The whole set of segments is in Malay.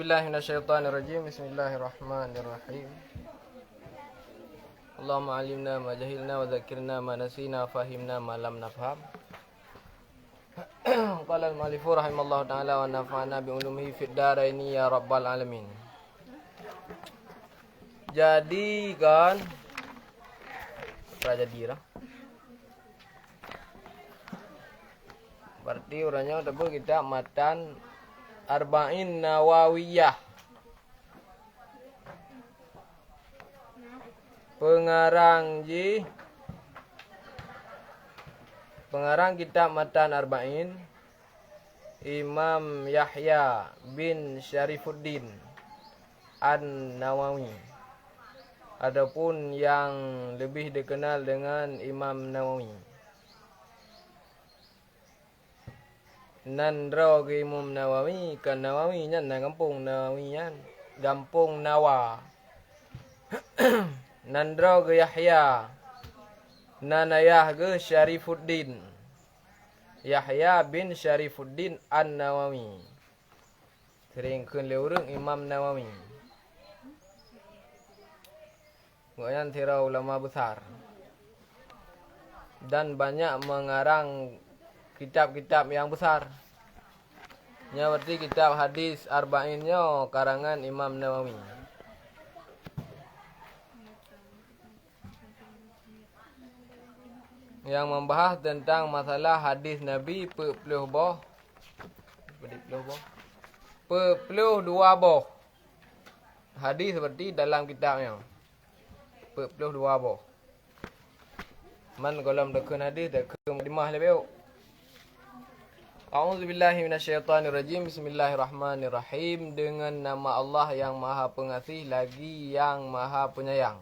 billahi minasyaitonirrajim. Bismillahirrahmanirrahim. Allahumma alimna ma jahilna wa dzakirna ma nasina fahimna ma lam nafham. Qala al-mu'allifu rahimallahu ta'ala wa nafa'ana bi ulumihi fid dharaini ya rabbal alamin. Jadi kan jadi lah. Berarti orangnya udah kita matan Arba'in Nawawiyah. Pengarang kitab matan Arba'in Imam Yahya bin Syarifuddin An-Nawawi. Adapun yang lebih dikenal dengan Imam Nawawi. Nandro ke Imam Nawawi, kan Nawawi nya na kampung Nawawi nya kampung Nawa. Nandro ke Yahya, nanayah ke Syarifuddin. Yahya bin Syarifuddin An-Nawawi. Sering keun leureng Imam Nawawi. Goyan tira ulama besar. Dan banyak mengarang kitab-kitab yang besar. Nya berarti kitab hadis arba'innya karangan Imam Nawawi. Yang membahas tentang masalah hadis Nabi 40 boh. 42 boh. Hadis seperti dalam kitabnya. 42 boh. Man golom dekun hadis dekun dimah lebih. A'udzubillahi minasyaitonirrajim. Bismillahirrahmanirrahim. Dengan nama Allah yang Maha Pengasih lagi yang Maha Penyayang.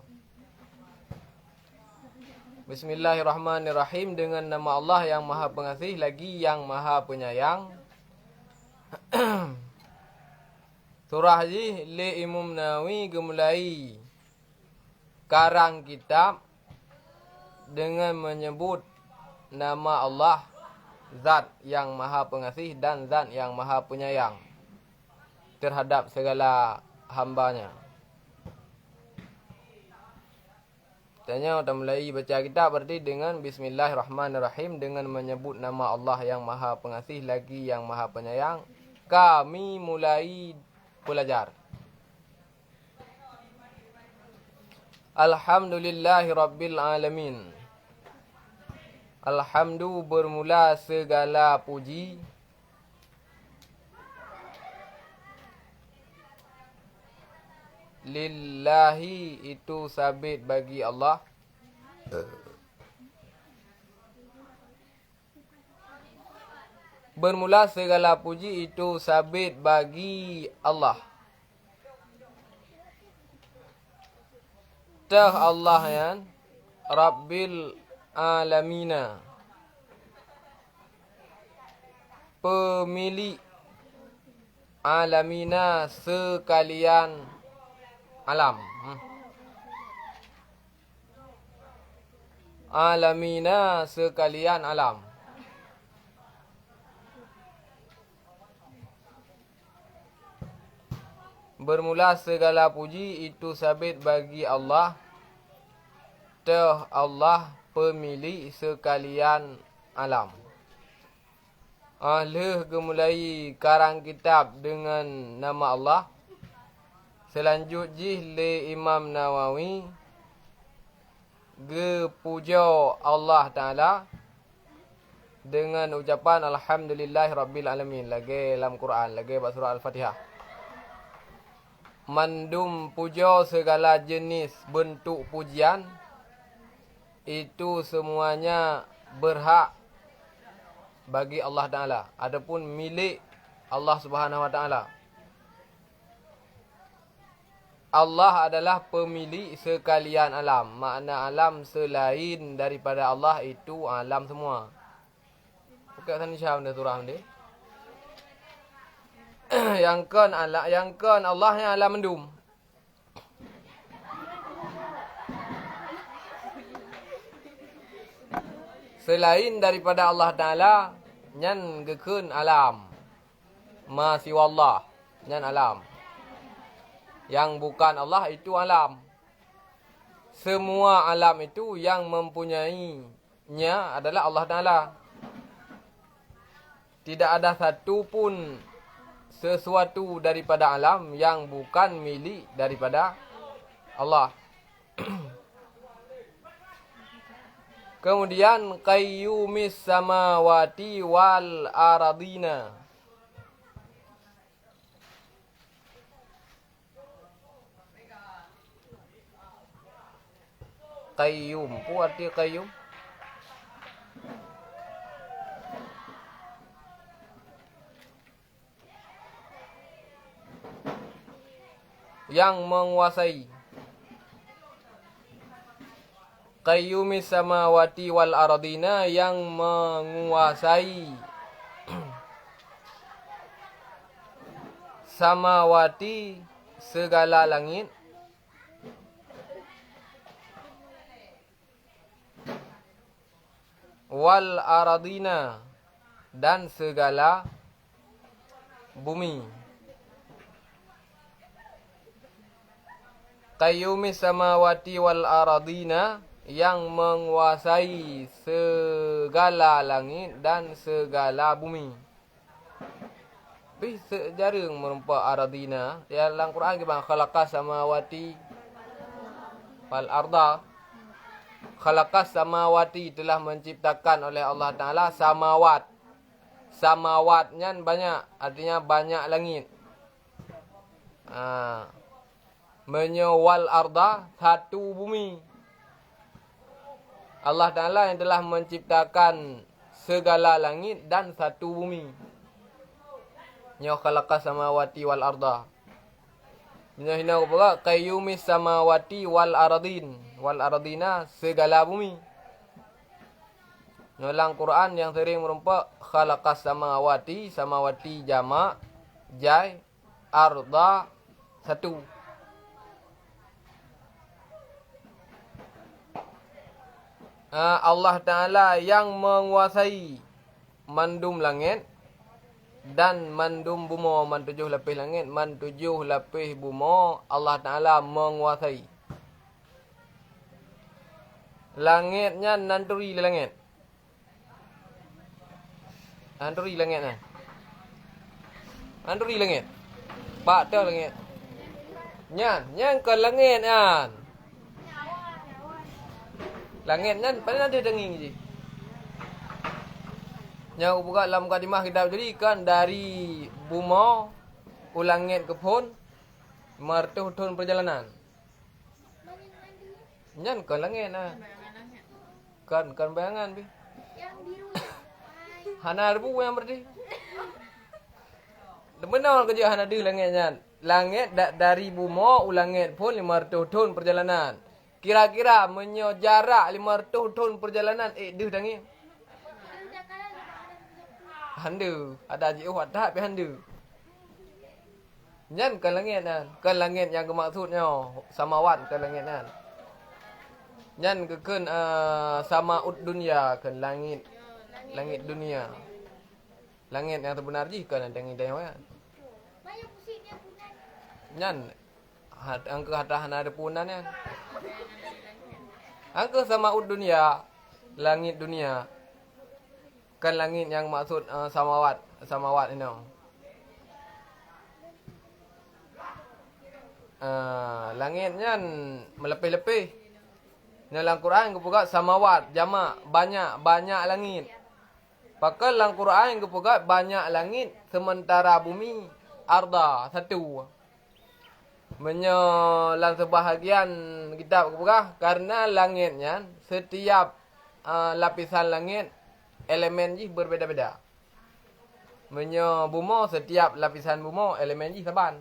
Bismillahirrahmanirrahim. Dengan nama Allah yang Maha Pengasih lagi yang Maha Penyayang. Surah ji li Imam Nawawi gemulai karang kitab dengan menyebut nama Allah, Zat yang Maha Pengasih dan Zat yang Maha Penyayang terhadap segala hambanya. Tanya udah mulai baca kitab berarti dengan Bismillahirrahmanirrahim, dengan menyebut nama Allah yang Maha Pengasih lagi yang Maha Penyayang. Kami mulai belajar. Alhamdulillahi Rabbil Alamin. Alhamdu bermula segala puji. Lillahi itu sabit bagi Allah. Bermula segala puji itu sabit bagi Allah. Tah Allah yang Rabbil Alamina, pemilik alamina sekalian alam. Alamina sekalian alam. Bermula segala puji itu sabit bagi Allah. Tah Allah pemilik sekalian alam. Ahleh gemulai karang kitab dengan nama Allah. Selanjutnya le Imam Nawawi ge puja Allah Ta'ala dengan ucapan Alhamdulillahi Rabbil Alamin. Lagi dalam Quran, lagi surah Al-Fatihah. Mandum puja segala jenis bentuk pujian itu semuanya berhak bagi Allah Ta'ala. Adapun milik Allah Subhanahu Wa Ta'ala. Allah adalah pemilik sekalian alam. Makna alam selain daripada Allah itu alam semua. Bukan sana Syah benda surah ni. Yang kan Allah yang alam mendum. Selain daripada Allah Ta'ala, nyan gekun alam. Ma siwa Allah, nyan alam. Yang bukan Allah itu alam. Semua alam itu yang mempunyainya adalah Allah Ta'ala. Tidak ada satu pun sesuatu daripada alam yang bukan milik daripada Allah. Kemudian qayyumis samawati wal aradina. Qayyum, apa arti qayyum? Yang menguasai. Qayyumis samawati wal aradina, yang menguasai samawati segala langit, wal aradina dan segala bumi. Qayyumis samawati wal aradina, yang menguasai segala langit dan segala bumi. Tapi sejarang merempak aradina. Dalam Quran kita khalaqas samawati wal arda. Khalaqas samawati, telah menciptakan oleh Allah Ta'ala samawat. Samawatnya banyak, artinya banyak langit. Menyewal arda, satu bumi. Allah Ta'ala yang telah menciptakan segala langit dan satu bumi. Nya khalaqa samawati wal arda. Nya hina pula qayyumis samawati wal aradin. Wal aradina, segala bumi. Dalam Quran yang sering merempak khalaqas samawati, samawati jamak, jai, arda, satu. Allah Ta'ala yang menguasai mandum langit dan mandum bumi, man 7 lapis langit, man 7 lapis bumi, Allah Ta'ala menguasai. Langitnya nanturi langit. Nanturi langitnya. Nanturi langit. Pak tu langit. Nyan ke langit kan. Langitnya pada ada denging je. Yang buka dalam mukadimah kita jadi kan dari bumi ulangit ke pun martuh tahun perjalanan. Nyan kan langit nah. Kan bayangan bi. Yang biru. Hana rebu yang berdi. Benar kerja hana di langitnya. Langit dari bumi ulangit pun 500 tahun perjalanan. Kira-kira jarak 500 tahun perjalanan deh dangi. Handu, ada jauh ada tapi handu. Nyan kan langit nan, kan langit yang kemaksudnya samawat kan langit nan. Nyan ke samaud dunia kan langit dunia. Langit yang terbenar ji kan dangi daya. Nyan angka hana ada punannya. Angka samaud dunia, langit dunia. Kan langit yang maksud samawat ini. Langitnya melepih-lepih. Dalam Quran kepugat samawat, jamak, banyak langit. Pakal dalam Quran kepugat banyak langit, sementara bumi arda, satu. Menyolang sebahagian kitab kepugat, karena langitnya setiap lapisan langit elemen ji berbeza-beza. Bumi setiap lapisan bumi elemen ji saban.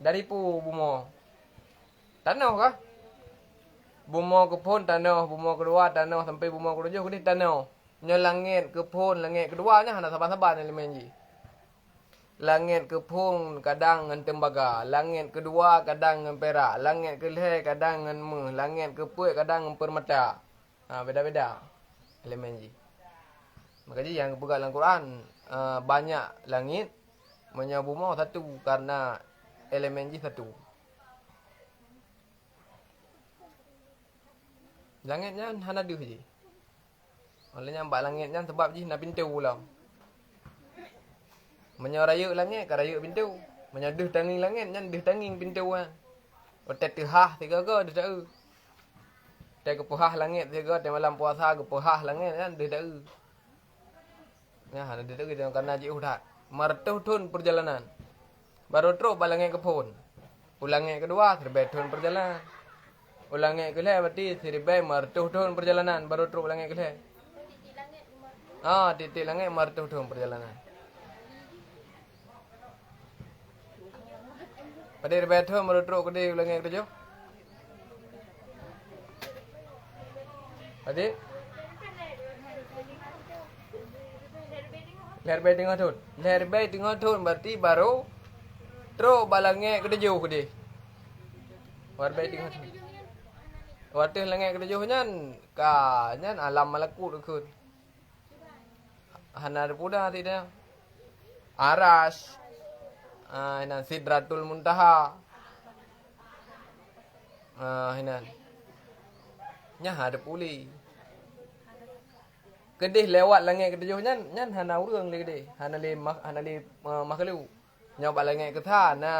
Dari bumi. Tanah kah? Bumi ke pun tanah, bumi kedua tanah sampai bumi ketujuh ke tanah. Langit ke pun langit keduanya hanya saban-saban elemen ji. Langit ke pun kadang dengan tembaga, langit kedua kadang dengan perak, langit ke leher kadang dengan meh, langit ke puik kadang dengan permata. Beda-beda elemen ji. Maka ji yang kepegang dalam Quran banyak langit, bumi satu karena elemen ji satu. Langitnya hana duh je. Olehnya ambak langitnya sebab ji nak pintu pula. Menyoraya langit ke raya pintu. Menyaduh tanging langit nyan duh tanging pintu kan. Otak tehah tiga ke dah tahu. Tak kepehah langit tiga di malam puasa kepehah langit kan dah tahu. Ya hana dah tahu kita karena ji udah. Martuh tun perjalanan. Baru terus balangit ke pun. Ulangit kedua serbai tun perjalanan. Ulangit ke leh berarti serbai martuh tun perjalanan baru terus ulangit ke leh. Titik langit martuh tun perjalanan. Pada serbai tun baru terus ke dia ulangit ke tujuh. Adik? Leher bayi tengah tun. Leher bayi tengah tun berarti baru terus balangnya ketujuh ke dia. Leher bayi tengah tun. Waktu langit ketujuh nyan nyan alam malakut ikut. Hana ada pudah tidak. Aras. Hinan Sidratul Muntaha. Hinan. Nya ada puli. Kedih lewat langit ketujuh nyan hana urang le kedih. Hana le makhluk. Nya bak langit ketha na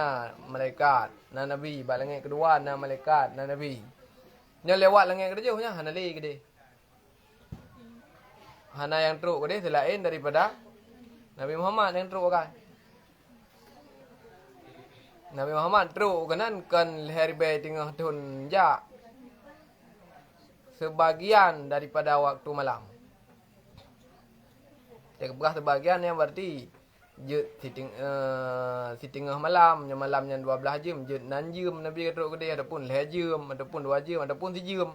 malaikat, na nabi, bak langit kedua na malaikat, na nabi. Nya lewat langit ketujuh nya hana le kedih. Hana yang teruk kedih selain daripada Nabi Muhammad yang teruk kan. Nabi Muhammad teruk kanan kan leher bayi tengah tun ja. Sebagian daripada waktu malam. Dia berah sebagian yang berarti si tengah malam, yang malamnya 12 jam, je 6 jam Nabi kata ke dia ataupun 2 jam, ataupun 2 jam, ataupun 1 jam.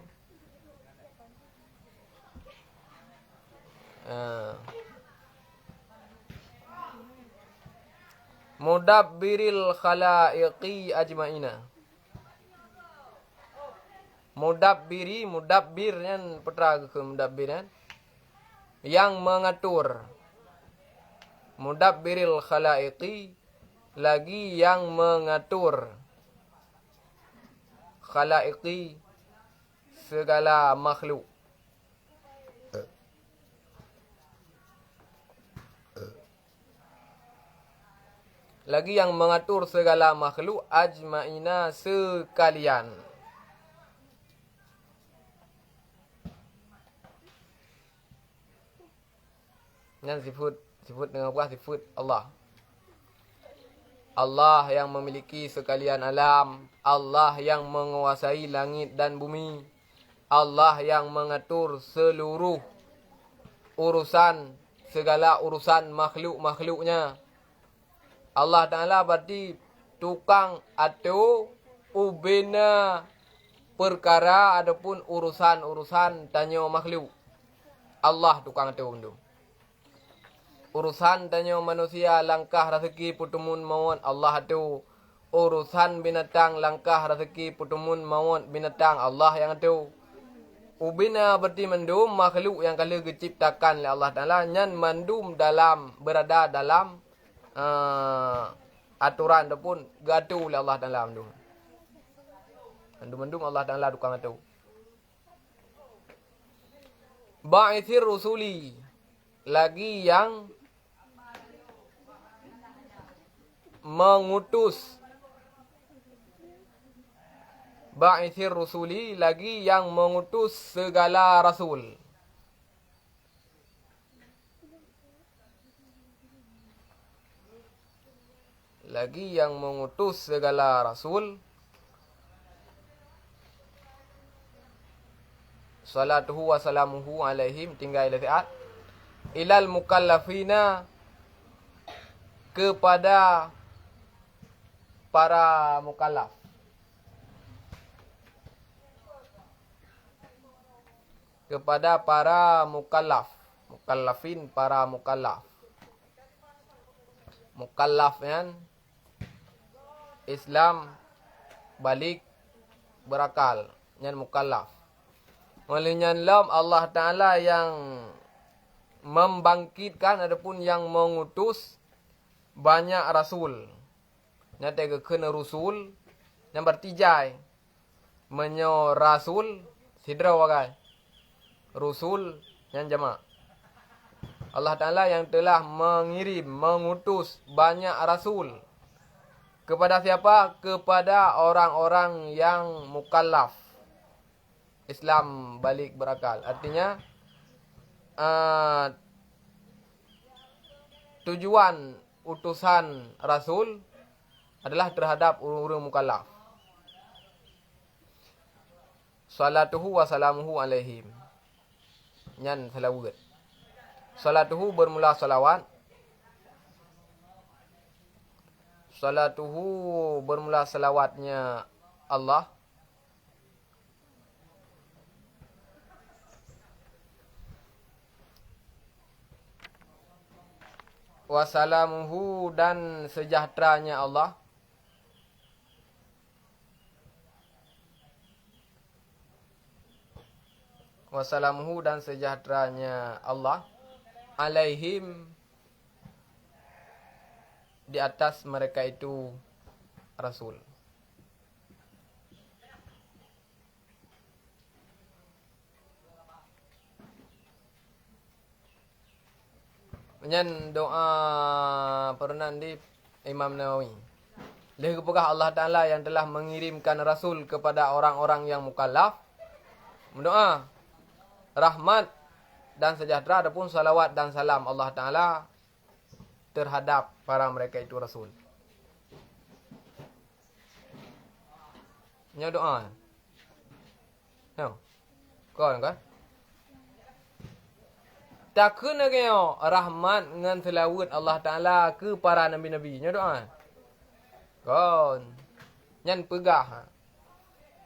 Mudabbiril khalaiqi ajmaina. Mudabbir yang petra ke mudabbir kan? Yang mengatur. Mudabbiril khalaiqi lagi yang mengatur. Khalaiqi segala makhluk. Lagi yang mengatur segala makhluk ajmaina sekalian. Yang sifat dengan apa? Sifat Allah. Allah yang memiliki sekalian alam. Allah yang menguasai langit dan bumi. Allah yang mengatur seluruh urusan, segala urusan makhluk-makhluknya. Allah Ta'ala berarti tukang atau ubina perkara ataupun urusan-urusan tanya makhluk. Allah tukang atau undu. Urusan tanya manusia langkah rezeki putumun mawon Allah tu. Urusan binatang langkah rezeki putumun mawon binatang Allah yang tu. Ubina berarti mendum makhluk yang kala diciptakan oleh Allah Taala nyan mandum dalam berada dalam aturan ataupun gaduh oleh Allah Taala mendum. Mendum Allah Taala tukang tu. Ba'ithir rusuli lagi yang mengutus. Ba'ithir rusuli lagi yang mengutus segala rasul. Lagi yang mengutus segala rasul. Salatuhu wa salamuhu alaihim tinggal ayat. Ilal mukallafina kepada para mukallaf. Kepada para mukallaf. Mukallafin para mukallaf. Mukallaf kan Islam balik berakal. Yang mukallaf. Olehnya lam Allah Ta'ala yang membangkitkan ataupun yang mengutus banyak rasul. Nyata ke kena rusul. Yang bertijai. Menyo rasul. Sidra wagai. Rusul yang jama'. Allah Ta'ala yang telah mengirim, mengutus banyak rasul. Kepada siapa? Kepada orang-orang yang mukallaf. Islam balik berakal. Artinya, tujuan utusan rasul adalah terhadap orang-orang mukallaf. Salatuhu wa salamuhu alaihim. Nyan salawat. Salatuhu bermula salawat. Salatuhu bermula salawatnya Allah. Wasalamuhu dan sejahteranya Allah. Wasalamuhu dan sejahteranya Allah. Alaihim di atas mereka itu Rasul. Menyan doa pernah di Imam Nawawi. Leh kepada Allah Ta'ala yang telah mengirimkan Rasul kepada orang-orang yang mukallaf. Mendoa rahmat dan sejahtera adapun salawat dan salam Allah Ta'ala terhadap para mereka itu Rasul. Nya doa. No. Kau kan? Tak kena kaya rahmat dengan selawat Allah Ta'ala ke para nabi-nabi. Nya doa. Kau. Nyan pegah.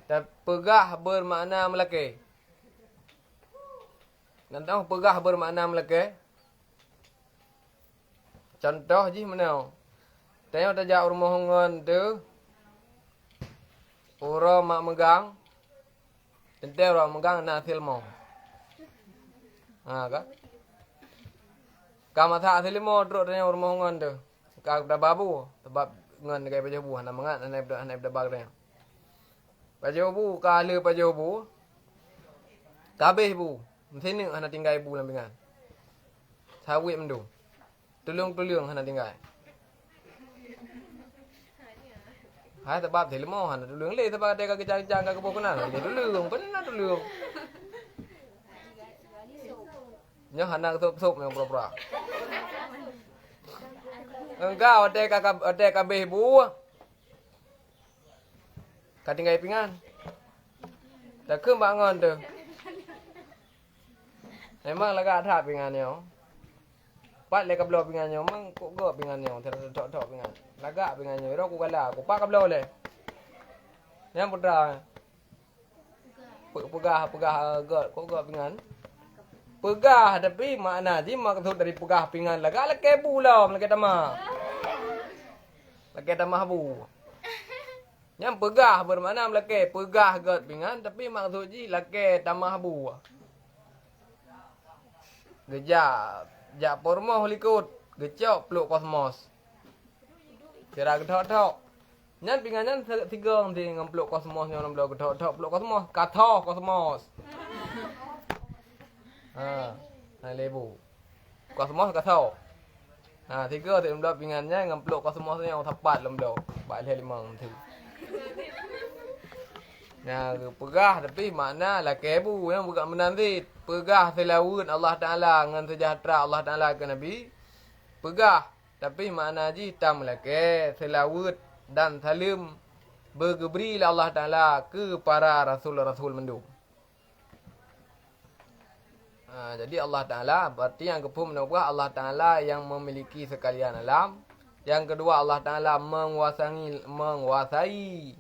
Dan pegah bermakna melaki. Dan tahu pegah bermakna melaki. Contoh je mana? Tanya tajak rumah hongan tu. Orang mak megang. Tentu orang megang nak filmo. Ha kan? Kamu tak filmo terus tanya rumah hongan tu. Kau dah babu. Sebab ngan dekat baju bu. Nak mengat naik dah bag dia. Baju bu kala baju bu. Kabeh bu. Mesti ni anak tinggal ibu lambingan. Sawit mendu. Tulung-tulung hana tinggal. Hai sebab telmo hana tulung le sebab ada kejang-kejang ke kena. Dia tulung, pernah tulung. Nya hana sup-sup yang pura-pura. Engkau ada kabeh bu. Ka tinggal pingan. Tak ke bangun tu. Memang lagak thap pingan ni. Pat le kablo pingan nyo mang ko go pingan nyo tok pingan. Lagak pingan nyo ro ku kala ku pak kablo le. Yang putra. Pegah go pingan. Pegah tapi makna ji maksud dari pegah pingan lagak leke pula leke tamah. Leke tamah bu. Yang pegah bermakna leke pegah go pingan tapi maksud ji leke tamah bu. Gejap Jak pormoh likut. Gecok peluk kosmos. Kira getok-tok. Nyan pingannya tiga nanti dengan peluk kosmos. Yang belum getok-tok peluk kosmos. Katoh kosmos. Nah lebu. Kosmos katoh. Nah tiga nanti belum pingannya dengan peluk kosmos yang tepat belum. Balik lima nanti. Nah, pegah tapi makna lah kebu yang bukan menanti. Pegah selawat Allah Ta'ala dengan sejahtera Allah Ta'ala ke Nabi. Pegah tapi makna ji tam lake selawat dan salim bergebri Allah Ta'ala ke para rasul-rasul mendung. Jadi Allah Ta'ala berarti yang kepung menubah Allah Ta'ala yang memiliki sekalian alam. Yang kedua Allah Ta'ala menguasai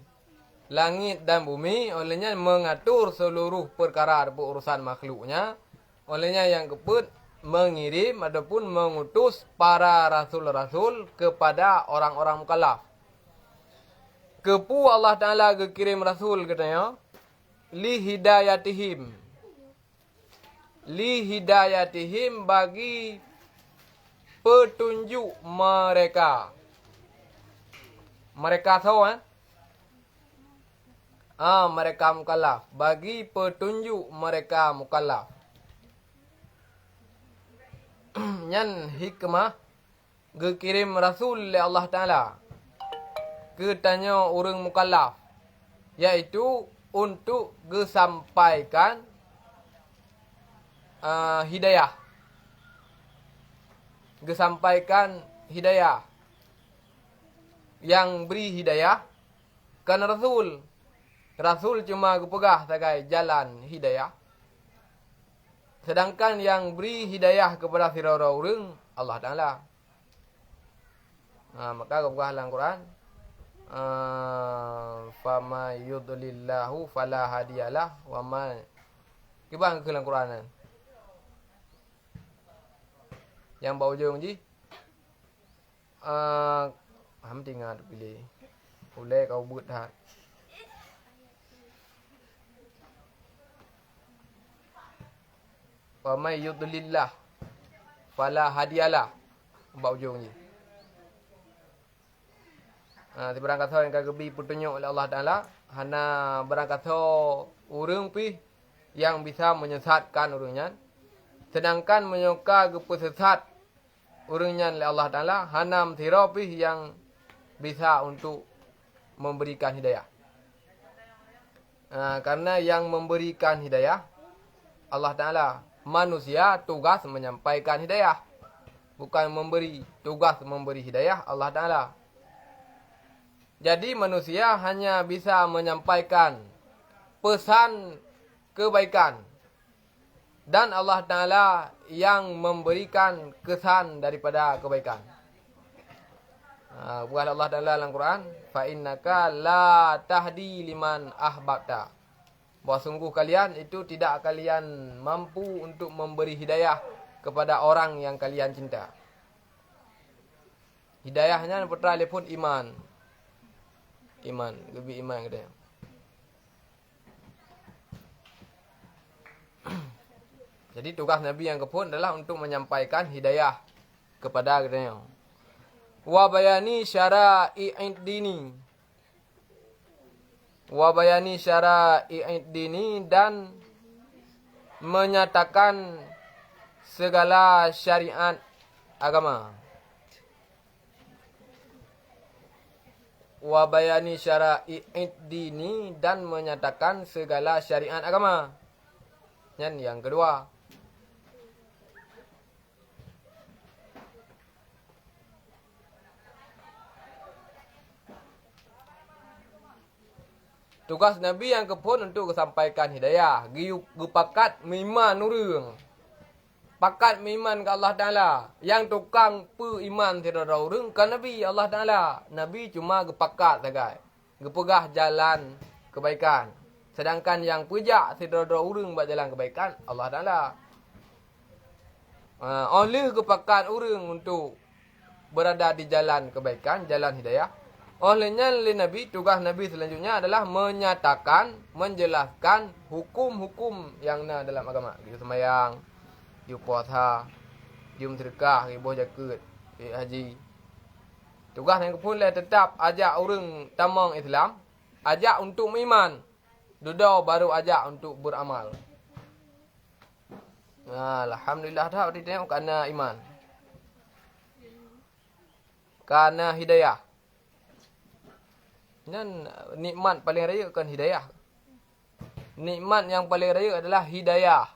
langit dan bumi, olehnya mengatur seluruh perkara urusan makhluknya. Olehnya yang keempat mengirim ataupun mengutus para rasul-rasul kepada orang-orang mukallaf. Kepu Allah Ta'ala kirim rasul katanya li hidayatihim bagi petunjuk mereka. mereka tahu mereka mukallaf. Bagi petunjuk mereka mukallaf. Nyan hikmah gekirim Rasul oleh Allah Ta'ala ke tanya orang mukallaf, iaitu untuk gesampaikan hidayah. Gesampaikan hidayah. Yang beri hidayah kan Rasul. Rasul cuma gepegah sebagai jalan hidayah. Sedangkan yang beri hidayah kepada sirara orang Allah Ta'ala. Maka gepegah dalam Quran, fama yudlillahu fala hadiyalah wa ma kibang ke dalam Quran yang bau ujung ji ham tinggal pilih boleh kau buat hat. Wa may yudlillah fala hadiyalah bau ujung je. Di barang kata yang kagebi petunjuk oleh Allah Ta'ala, hana barang kata urang pi yang bisa menyesatkan urangnya. Sedangkan menyuka kepesesat urangnya oleh Allah Ta'ala, hana mthira pi yang bisa untuk memberikan hidayah. Karena yang memberikan hidayah Allah Ta'ala, manusia tugas menyampaikan hidayah, bukan memberi. Tugas memberi hidayah Allah Ta'ala. Jadi manusia hanya bisa menyampaikan pesan kebaikan. Dan Allah Ta'ala yang memberikan kesan daripada kebaikan. Bukan Allah Ta'ala dalam Quran, fa'innaka la tahdi liman ahbabta. Bahawa sungguh kalian itu tidak kalian mampu untuk memberi hidayah kepada orang yang kalian cinta. Hidayahnya putra pun iman. Iman, lebih iman kita. Jadi tugas Nabi yang kepun adalah untuk menyampaikan hidayah kepada kita. Wa bayani syara'i'id dini. Wa bayani syara'i'id dini, dan menyatakan segala syariat agama. Wa bayani syara'i'id dini, dan menyatakan segala syariat agama. Yang kedua, tugas Nabi yang kepun untuk sampaikan hidayah. Gupakat miman urang. Pakat miman ke Allah Ta'ala. Yang tukang iman tidak ada orang ke Nabi Allah Ta'ala. Nabi cuma gepakat sagai. Gepegah jalan kebaikan. Sedangkan yang pejak tidak ada orang buat jalan kebaikan Allah Ta'ala. Oleh gepakat orang untuk berada di jalan kebaikan, jalan hidayah. Olehnya Nabi, tugas Nabi selanjutnya adalah menyatakan, menjelaskan hukum-hukum yang ada dalam agama. Gitu sembahyang, you puasa, you sedekah, you zakat, haji. Tugas yang pun tetap ajak orang tamang Islam, ajak untuk beriman. Duduk baru ajak untuk beramal. Alhamdulillah dah tengok kerana iman. Kerana hidayah. Dan nikmat paling raya kan hidayah. Nikmat yang paling raya adalah hidayah.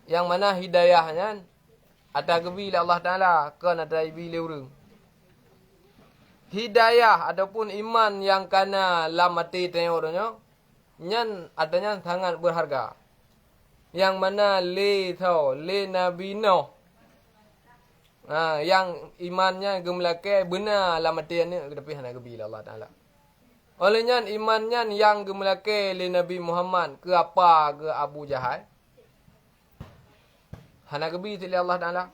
Yang mana hidayahnya atas gebi Allah Ta'ala, kan atas gebi orang. Hidayah ataupun iman yang kana lamati tengok orangnya, nyan adanya sangat berharga. Yang mana le Nabi Nuh. Yang imannya gemelake benar lamatiannya kedepan hana gebi Allah Ta'ala. Olehnya imannya yang gemelake le Nabi Muhammad ke apa ke Abu Jahal. Hana gebi sila Allah Ta'ala.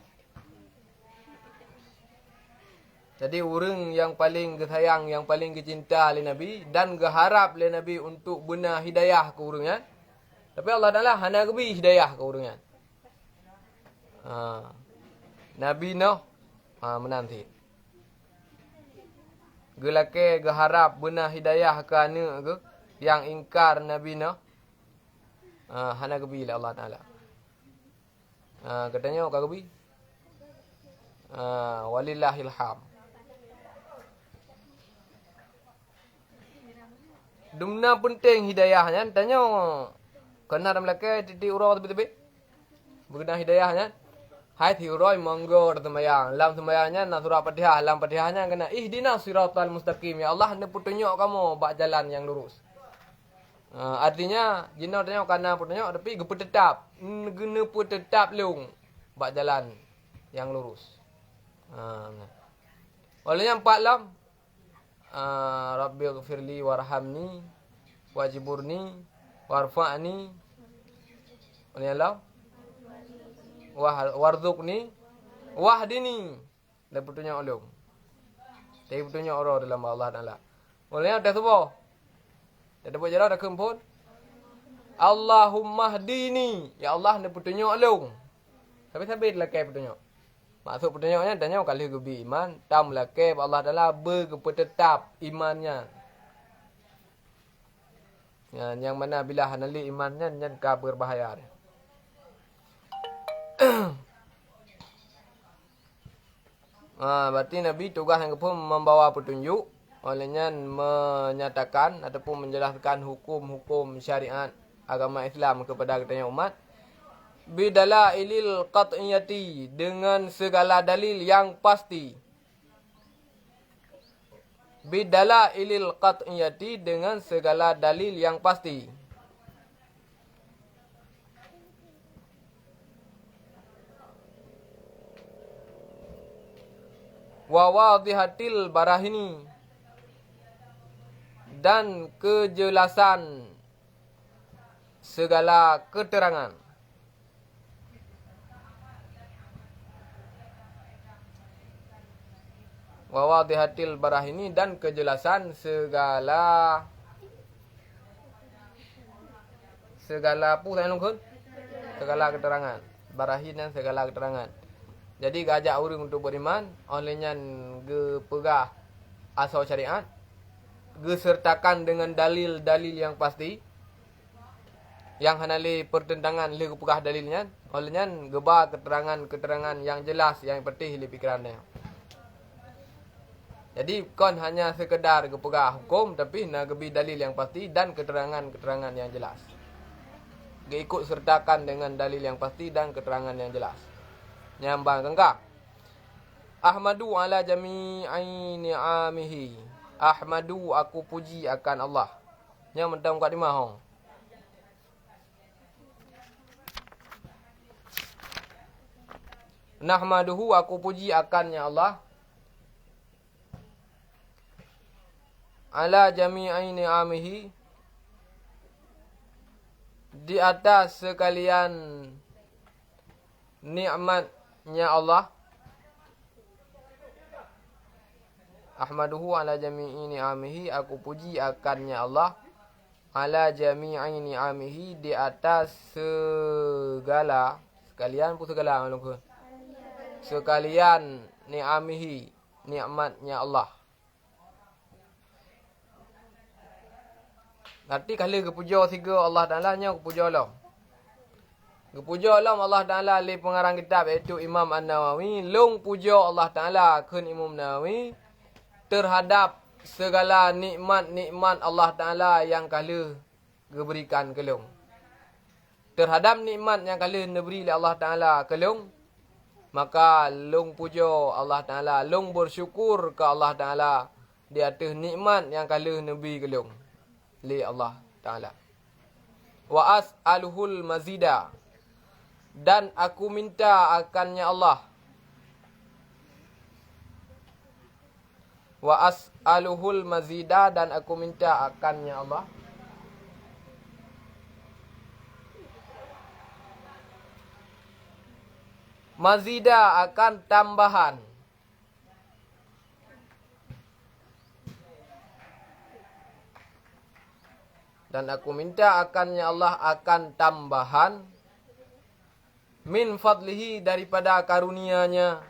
Jadi orang yang paling kesayang, yang paling kecinta le Nabi dan keharap le Nabi untuk benar hidayah ke orangnya. Tapi Allah Ta'ala hana gebi hidayah ke orangnya. Nabi Nuh menanti. Gelake geharap benar hidayah ke anak ke yang ingkar Nabi na. Hana gebi la Allah Taala. Katanya ka gebi. Walillahil ham. Dumna penting hidayahnya tanya kena dalam lake titik urau tepi-tepi. Berkena hidayahnya. Hai thiuroi monggo sembahyang. Dalam sembahyangnya nak surah Fatihah, dalam Fatihahnya kena ihdinas siratal mustaqim. Ya Allah, hendak petunjuk kamu bak jalan yang lurus. Artinya jina tanya kana petunjuk tapi gepe tetap. Gena pu tetap leung bak jalan yang lurus. Olehnya 4 lam Rabbighfirli warhamni wajburni warfa'ni. Oleh Allah warzuqni wahdini. Dah petunjuk ulum. Tapi petunjuk orang dalam Allah Taala. Olehnya dah semua. Dah dapat jalan dah kempun. Allahumma hdini. Ya Allah dah petunjuk ulum. Tapi lakai petunjuk. Maksud petunjuknya tanya kali gebi iman, tam lakai Allah Taala berkepetetap imannya. Yang mana bila hanali imannya nyan ka berbahaya. Berarti Nabi tugas yang pun membawa petunjuk, olehnya menyatakan ataupun menjelaskan hukum-hukum syariat agama Islam kepada katanya umat. Bidalailil qat'iyati, dengan segala dalil yang pasti. Bidalailil qat'iyati, dengan segala dalil yang pasti. Wa wadihatil barahini, dan kejelasan segala keterangan. Wa wadihatil barahini, dan kejelasan segala segala keterangan. Barahin dan segala keterangan. Jadi gajak orang untuk beriman, olehnya ge pegah asal syariat, ge sertakan dengan dalil-dalil yang pasti. Yang hanali pertentangan le pegah dalilnya, olehnya geba keterangan-keterangan yang jelas yang petih le pikirannya. Jadi kon hanya sekedar ge pegah hukum, tapi nak gebi dalil yang pasti dan keterangan-keterangan yang jelas. Ge ikut sertakan dengan dalil yang pasti dan keterangan yang jelas. Nyambang kengkak. Ahmadu ala jami'i ni'amihi. Ahmadu, aku puji akan Allah. Yang mentang kat lima hong. Nahmaduhu, aku puji akannya Allah. Ala jami'i ni'amihi, di atas sekalian nikmatnya Allah. Ahmaduhu ala jami'i ni'amihi, aku puji akannya Allah. Ala jami'i ni'amihi, di atas segala, sekalian pun segala malum. Sekalian ni'amihi, nikmatnya Allah. Nanti kali kepuja tiga Allah Ta'ala nya kepuja Allah. Kepuja Allah Ta'ala li pengarang kitab iaitu Imam An-Nawawi. Long puja Allah Ta'ala kun Imam Nawawi terhadap segala nikmat-nikmat Allah Ta'ala yang kala diberikan ke long. Terhadap nikmat yang kala diberi oleh Allah Ta'ala ke long, maka long puja Allah Ta'ala, long bersyukur ke Allah Ta'ala di atas nikmat yang kala diberi ke long li Allah Ta'ala. Wa as'aluhul mazida, dan aku minta akannya Allah. Wa as'aluhul mazida, dan aku minta akannya Allah. Mazida, akan tambahan. Dan aku minta akannya Allah akan tambahan. Min fadlihi, daripada karunia-Nya.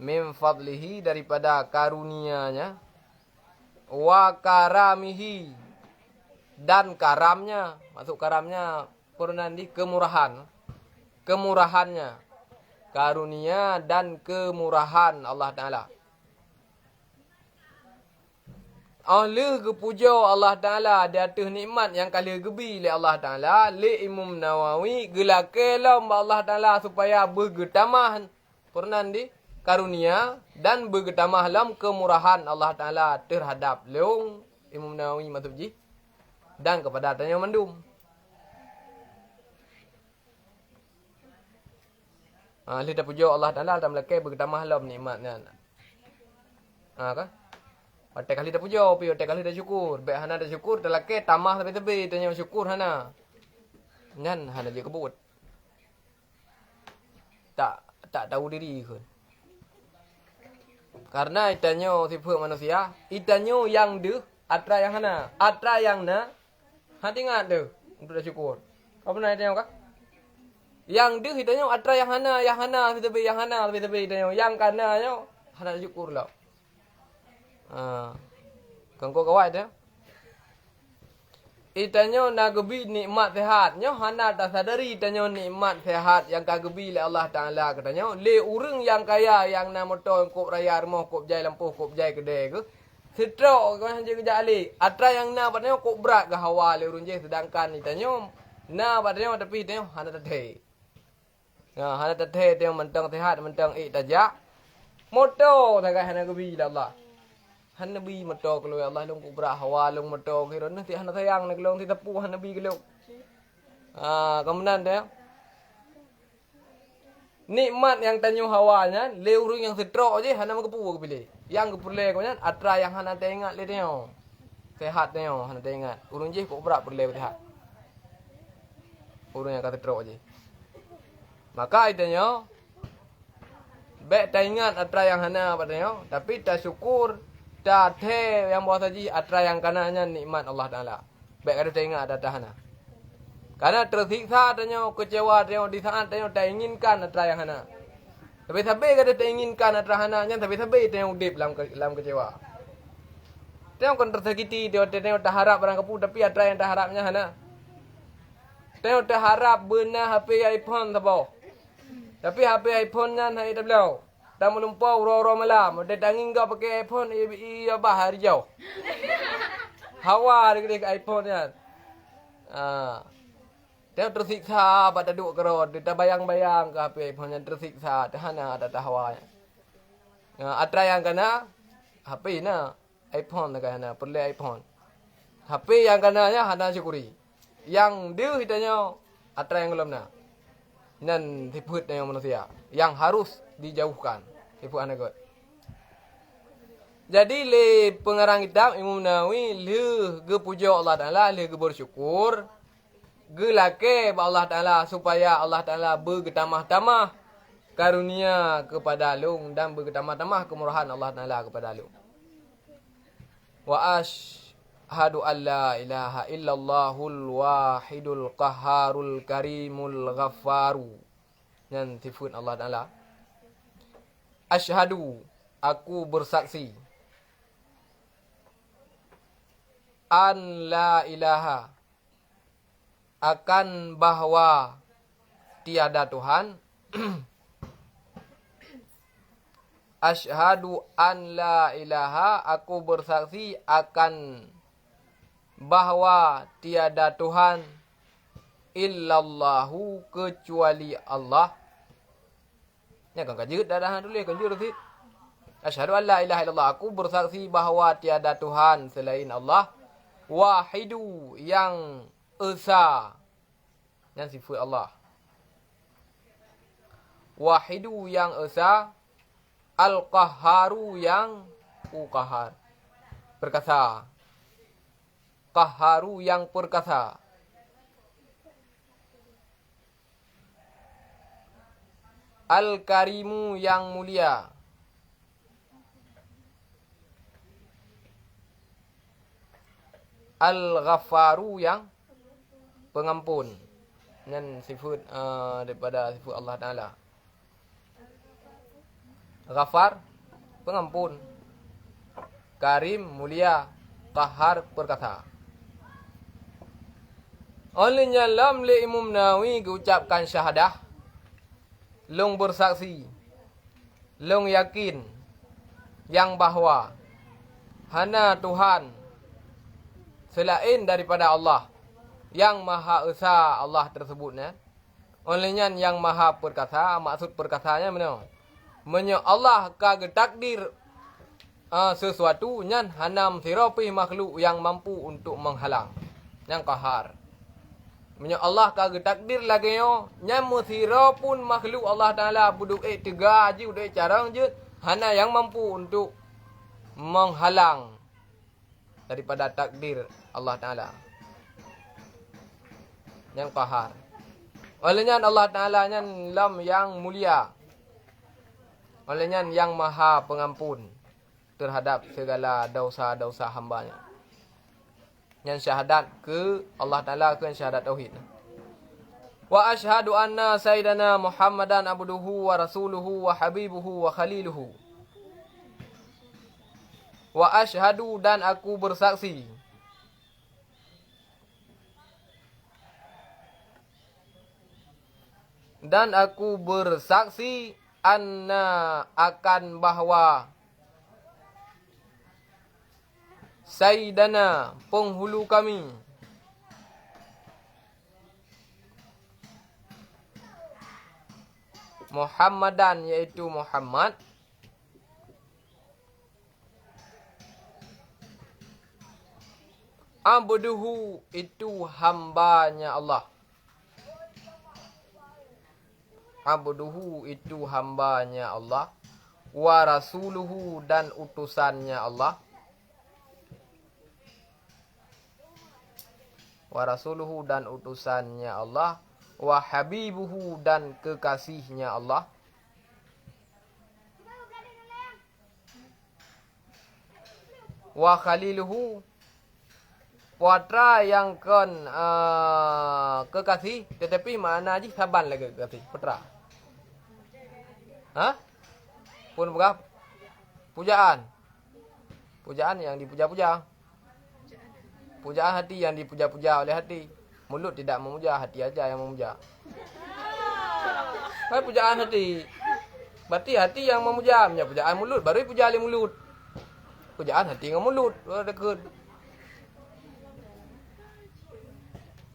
Min fadlihi, daripada karunia-Nya. Wa karamihi, dan karamnya. Maksud karamnya Purnandi kemurahan. Kemurahannya. Karunia dan kemurahan Allah Ta'ala. Oleh kepuja Allah Ta'ala di atas nikmat yang kali gebi oleh Allah Ta'ala. Li Imam Nawawi gelakelam Allah Ta'ala supaya bergetamah Purnandi karunia dan bergetamah lam kemurahan Allah Ta'ala terhadap leung Imam Nawawi Matubji dan kepada tanya mandum. Lihat puja Allah Ta'ala dalam lekai bergetamah lam nikmatnya. Kan? Otak kali dah puja, otak kali dah syukur. Baik hana dah syukur, dah lekai tamah tepi-tepi tanya syukur hana. Ngan hana je kebut. Tak tahu diri ke. Karena itanya sifat manusia, itanya yang de, atra yang hana. Atra yang na, hati ingat de, untuk dah syukur. Kau pernah itanya kah? Yang de, itanya atra yang hana tepi-tepi, yang hana tepi-tepi itanya. Yang kananya, hana syukur lah. Kau kawat dia. Itanya nagebi nikmat sehat. Nyo hana tak sadari itanya nikmat sehat yang kagebi oleh Allah Ta'ala. Katanya, le urang yang kaya yang na motor kop raya rumah kop jai lampu kop jai kedai ke. Setrok kau hanya kerja ali. Atra yang na patanya kop berat ke hawa le urang je, sedangkan itanya na patanya tapi itanya hana teteh. Hana teteh itanya mentang sehat, mentang tajak. Motor tak hana gebi oleh Allah. Han Nabi motor kalau Allah long kubra hawa long motor kira nanti han sayang nak long ti tepu han Nabi kalau. Kemudian dia nikmat yang tanyo hawanya leurung yang setrok je han nak kepu pilih. Yang kepulai kemudian atra yang han ada ingat le dia. Sehat dia han ada ingat. Urung je kok berat perle sehat. Urung yang kata setrok je. Maka itanya baik tak ingat atra yang hana padanya tapi tak syukur. Tak yang bawah saji atra yang kanannya nikmat Allah Ta'ala. Baik ada tak ingat ada tahana. Karena tersiksa tanya kecewa tanya di saat tanya tak inginkan atra yang hana. Tapi sampai kada tak inginkan atra hananya tapi sampai tanya udip dalam kecewa. Tanya kon tersakiti tanya tak harap barang kepu tapi atra yang tak harapnya hana. Tanya tak harap benar HP iPhone tabau. Tapi HP iPhone-nya naik tak belau. Tak melumpau ro-ro malam. Dia tanging kau pakai iPhone, iya bahar jauh. Hawa dekat iPhone kan. Dia tersiksa pada duduk kerot. Dia bayang-bayang ke HP iPhone yang tersiksa. Tahana ada hawa. Atra yang kena HP na iPhone tak kena perlu iPhone. HP yang kenanya hana syukuri. Yang dia hitanya atra yang belum na. Dan sifat yang manusia yang harus dijauhkan. Ibu anak kot. Jadi le pengarang kitab Imam Nawawi le ge puja Allah Taala, le ge bersyukur, ge lake ba Allah Taala supaya Allah Taala bergetamah-tamah karunia kepada lung dan bergetamah-tamah kemurahan Allah Taala kepada lung. Wa asyhadu an la ilaha illallahul wahidul qahharul karimul ghaffaru. Dan sifat Allah Taala. Asyhadu, aku bersaksi. An la ilaha, akan bahwa tiada Tuhan. Asyhadu an la ilaha, aku bersaksi akan bahwa tiada Tuhan illallahu, kecuali Allah. Ya kan kajut dah dulu kan jurus sih. Asyhadu an la ilaha illallah, aku bersaksi bahawa tiada Tuhan selain Allah. Wahidu, yang esa, yang sifat Allah. Wahidu, yang esa. Al-Qahharu, yang qahar, perkasa. Qahharu, yang perkasa. Al-Karimu, yang mulia. Al-Ghaffaru, yang pengampun. Dan sifat daripada sifat Allah Ta'ala. Ghafar, pengampun. Karim, mulia. Qahar, perkasa. Olehnya lam li Imam Nawawi ucapkan syahadah. Long bersaksi. Long yakin. Yang bahwa hana Tuhan selain daripada Allah. Yang Maha Esa Allah tersebutnya. Olehnya yang Maha Perkasa. Maksud perkasanya mana? Allah kagak takdir sesuatu nyan hanam sirapi makhluk yang mampu untuk menghalang. Yang Qahar. Allah kagak takdir lagi yo nyamu sira pun makhluk Allah Taala buduk tiga aji udah carang je hana yang mampu untuk menghalang daripada takdir Allah Taala. Yang Qahar. Olehnya Allah Taala nyan lam yang mulia. Olehnya yang Maha Pengampun terhadap segala dosa-dosa hambanya. Yang syahadat ke Allah Ta'ala ke syahadat tauhid. Wa ashhadu anna sayyidana Muhammadan abduhu wa rasuluhu wa habibuhu wa khaliluhu. Wa ashhadu dan aku bersaksi. Dan aku bersaksi anna akan bahwa Sayyidana penghulu kami Muhammadan yaitu Muhammad abduhu itu hambanya Allah. Abduhu itu hambanya Allah. Wa rasuluhu dan utusannya Allah. Wa rasuluhu dan utusannya Allah. Wa habibuhu dan kekasihnya Allah. Wa khaliluhu putra yang kekasih, tetapi mana aja saban lagi kekasih putra. Hah? Pun berapa? Pujaan. Pujaan yang dipuja-puja. Pujaan hati yang dipuja-puja oleh hati. Mulut tidak memuja, hati aja yang memuja. Kan pujaan hati. Berarti hati yang memuja. Pujaan mulut, baru puja oleh mulut. Pujaan hati dengan mulut. Dekat.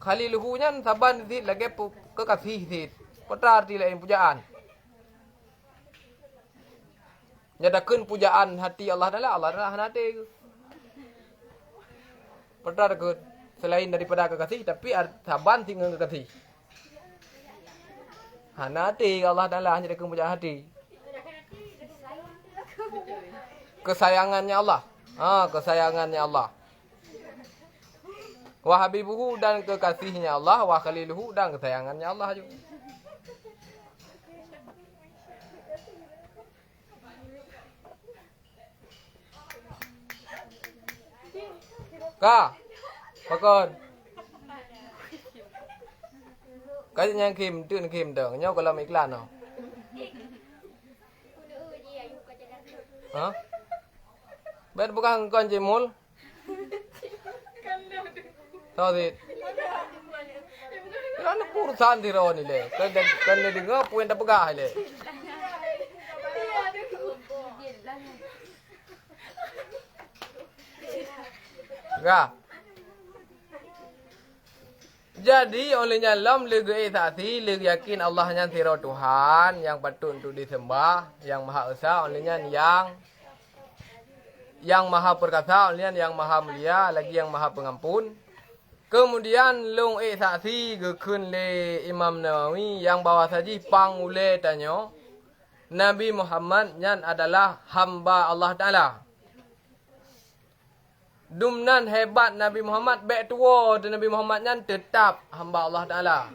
Khaliluhunya saban dit lagi kekasih dit. Putra arti lain pujaan. Nyadakan pujaan hati Allah Taala hati. Putra dekat. Selain daripada kekasih, tapi saban tinggal kekasih. Hana hati Allah Taala hanya dekat pujaan hati. Kesayangannya Allah. Kesayangannya Allah. Wa habibuhu dan kekasihnya Allah. Wa khaliluhu dan kesayangannya Allah juga. Ka, pakon. Cái nhang kim, tuyên kim tưởng nhau có làm iklan không? Hả? Bên bukan con chị mul? Sao thì? Nó urusan di ron ile. Kan dia dengar puan tak pegah ile. Enggak. Jadi olehnya lam legi hati, legi yakin Allah yang tiro Tuhan, yang patut untuk disembah, yang Maha Esa, olehnya yang Maha Perkasa, olehnya yang Maha Mulia, lagi yang Maha Pengampun. Kemudian long saksi gekun le Imam Nawawi yang bawa saji pangule tanyo Nabi Muhammad yang adalah hamba Allah Taala. Dumnan hebat Nabi Muhammad bek tua tu Nabi Muhammad yang tetap hamba Allah Taala.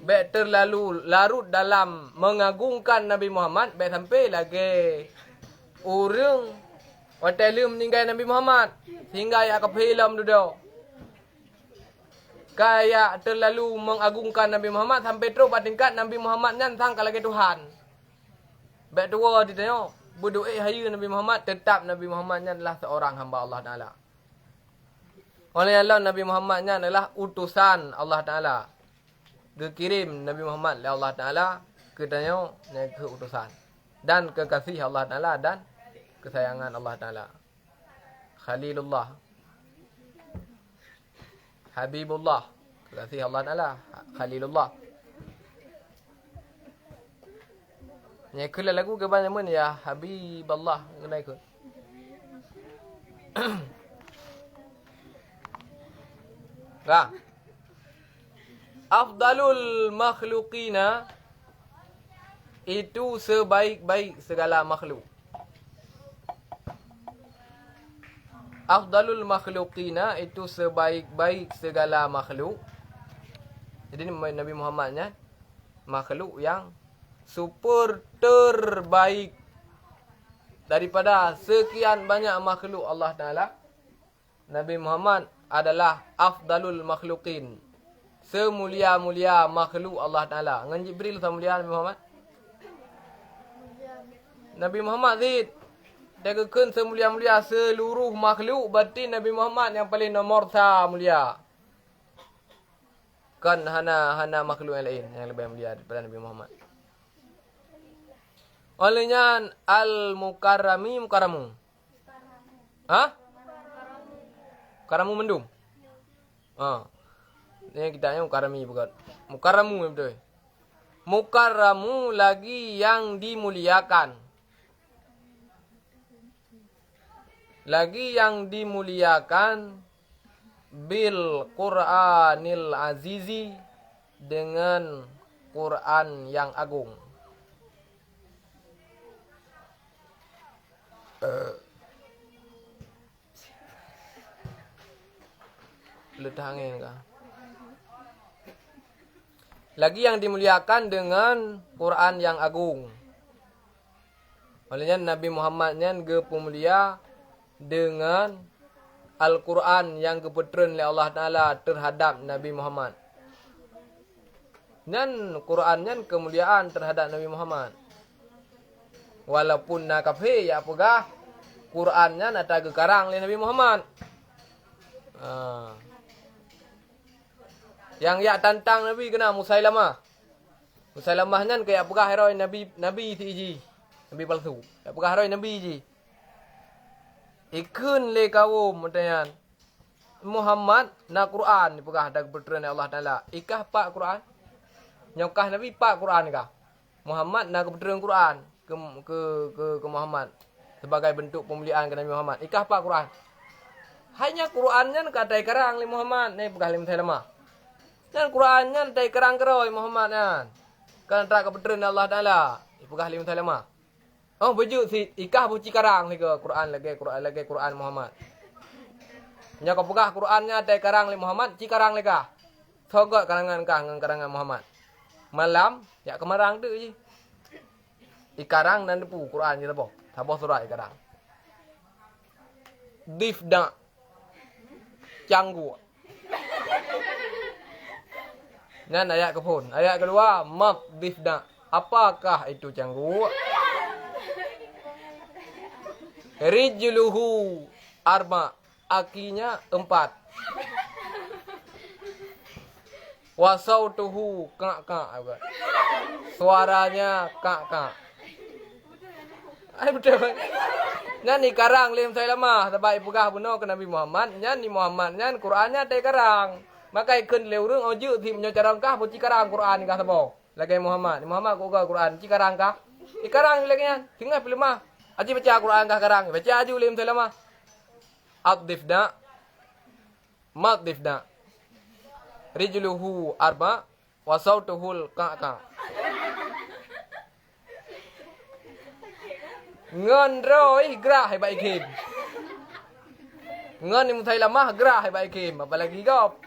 Bek terlalu larut dalam mengagungkan Nabi Muhammad bek sampai lagi orang hotel meninggal Nabi Muhammad hingga ya ke film duduk. Kayak terlalu mengagungkan Nabi Muhammad sampai terus pada tingkat Nabi Muhammad yang sangka lagi Tuhan. Baik dua dia tengok. Berdoa hari Nabi Muhammad. Tetap Nabi Muhammad ni adalah seorang hamba Allah Ta'ala. Oleh Allah Nabi Muhammad ni adalah utusan Allah Ta'ala. Dikirim Nabi Muhammad oleh Allah Ta'ala. Ke tengok ni ke utusan. Dan kekasih Allah Ta'ala dan kesayangan Allah Ta'ala. Khalilullah. Habibullah. Kekasih Allah Ta'ala. Khalilullah. Ni kela lagu ke banyak mana ya Habiballah kena ikut. Nah. Afdalul makhluqina itu sebaik-baik segala makhluk. Afdalul makhluqina itu sebaik-baik segala makhluk. Jadi Nabi Muhammadnya makhluk yang super terbaik daripada sekian banyak makhluk Allah Ta'ala. Nabi Muhammad adalah afdalul makhluqin. Semulia-mulia makhluk Allah Ta'ala. Dengan Jibril semulia Nabi Muhammad. Nabi Muhammad Zid. Dia kekun semulia-mulia seluruh makhluk. Berarti Nabi Muhammad yang paling nomor mulia. Kan hana makhluk yang lain yang lebih mulia daripada Nabi Muhammad. Olehnya al-mukarrami mukaramu. Ha? Mukaramu mendung. Ha. Ini kita yang mukarrami bukan. Mukaramu betul. Mukaramu lagi yang dimuliakan. Lagi yang dimuliakan bil Qur'anil azizi dengan Quran yang agung. Letak angin kah? Lagi yang dimuliakan dengan Quran yang agung. Olehnya Nabi Muhammadnya pemulia dengan Al-Quran yang keputeran oleh Allah Ta'ala terhadap Nabi Muhammad. Dan Qurannya kemuliaan terhadap Nabi Muhammad. Walaupun nak kafir ya apakah Qurannya nak ke karang oleh Nabi Muhammad. Yang ya tantang Nabi kena Musailamah. Musailamahnya kayak apakah heroi Nabi tiji. Nabi palsu. Apakah heroi Nabi ji. Ikun le kaum mutayan. Muhammad na Quran apakah ada keputeran Allah Ta'ala. Ikah pak Quran. Nyokah Nabi pak Quran kah? Muhammad na keputeran Quran. Ke Muhammad sebagai bentuk pemuliaan ke Nabi Muhammad. Ikah pak Quran. Hanya Qurannya katai karang li Muhammad ni pegah lim Musailamah. Dan Qurannya tai karang keroi Muhammad kan. Kan tak kebetulan Allah Taala. Pegah lim Musailamah. Oh baju si ikah buci karang li ke Quran lagi Quran Muhammad. Nya kau pegah Qurannya tai karang li Muhammad, ci karang li kah. Sogot karangan kah ngan karangan Muhammad. Malam ya kemarang tu je. Ikarang dan depu Quran je apa? Sabah surat ikarang. Difda. Canggu. Dan ayat kepun. Ayat kedua, mat difda. Apakah itu canggu? Rijluhu arba. Akinya 4. Wasautuhu kak-kak. Suaranya kak-kak. Ay betul. Nyan ni karang lim saya lemah tabai pegah buno ke Nabi Muhammad. Nyan ni Muhammad nyan Qurannya tai karang. Maka ikun leu reung oju tim nyo carang kah buci karang Quran kah sabo. Lagi Muhammad. Ni Muhammad ko ga Quran ci karang kah? Ikarang lagi nyan. Tinggal lemah. Aji baca Quran kah karang. Baca aju lim saya lemah. Abdifda. Madifda. Rijluhu arba wa sautuhul ka. Ngon roi gerah hai baik kim. Ngon ni mutai lamah gerah hai baik kim. Apalagi kau.